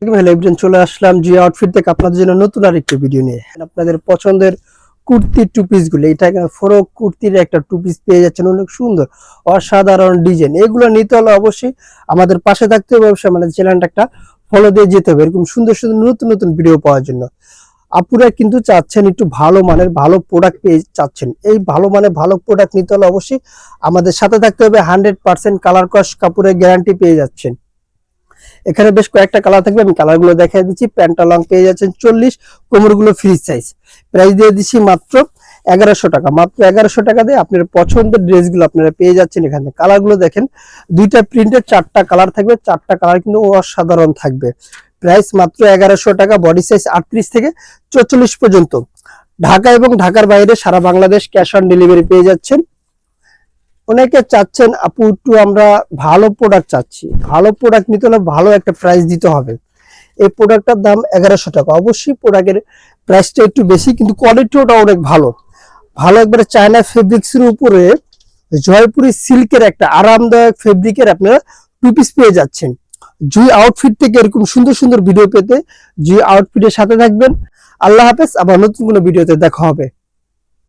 Hello everyone, চলে আসলাম জি outfit থেকে আপনাদের জন্য নতুন আরেকটি ভিডিও নিয়ে। আপনাদের পছন্দের কুর্তির টু পিস গুলো, এটা ফ্রক কুর্তির একটা টু পিস পেয়ে যাচ্ছেন, অনেক সুন্দর অসাধারণ ডিজাইন। এগুলো নিতে হলে অবশ্যই আমাদের পাশে থাকতে হবে, অবশ্যই আমাদের চ্যানেলটা একটা ফলো দিয়ে যেতে হবে এরকম সুন্দর সুন্দর নতুন নতুন ভিডিও পাওয়ার জন্য। আপুরা কিন্তু চাচ্ছেন একটু ভালো মানের ভালো প্রোডাক্ট পেয়ে চাচ্ছেন। এই ভালো মানের ভালো প্রোডাক্ট নিতে হলে অবশ্যই আমাদের সাথে থাকতে হবে। 100% কালার কস কাপড়ের গ্যারান্টি পেয়ে যাচ্ছেন। এখানে বেশ কয়েকটা কালার থাকবে, আমি কালারগুলো দেখিয়ে দিচ্ছি। প্যান্টটা লং পেয়ে যাচ্ছেন 40, কোমরগুলো ফ্রি সাইজ। প্রাইস দিয়ে দিচ্ছি মাত্র 1100 টাকা। মাত্র 1100 টাকা দিয়ে আপনার পছন্দের ড্রেসগুলো আপনারা পেয়ে যাচ্ছেন। এখানে কালারগুলো দেখেন, দুইটা প্রিন্টের 4টা কালার থাকবে, 4টা কালার কিন্তু অসাধারণ থাকবে। প্রাইস মাত্র 1100 টাকা। বডি সাইজ 38 থেকে 44 পর্যন্ত। ঢাকা এবং ঢাকার বাইরে সারা বাংলাদেশ ক্যাশ অন ডেলিভারি পেয়ে যাচ্ছেন। অনেকে চাচ্ছেন আপু একটু আমরা ভালো প্রোডাক্ট চাচ্ছি, ভালো প্রোডাক্ট নিতে হলে ভালো একটা প্রাইস দিতে হবে। এই প্রোডাক্টটার দাম 1100 টাকা। অবশ্যই প্রোডাক্টের প্রাইসটা একটু বেশি, কিন্তু কোয়ালিটিটা অনেক ভালো। ভালো একবারে চায়না ফেব্রিক্সের উপরে জয়পুরি সিল্কের একটা আরামদায়ক ফেব্রিকের আপনারা টু পিস পেয়ে যাচ্ছেন। জুই আউটফিট থেকে এরকম সুন্দর সুন্দর ভিডিও পেতে জুই আউটফিটের সাথে থাকবেন। আল্লাহ হাফেজ, আবার নতুন কোনো ভিডিওতে দেখা হবে।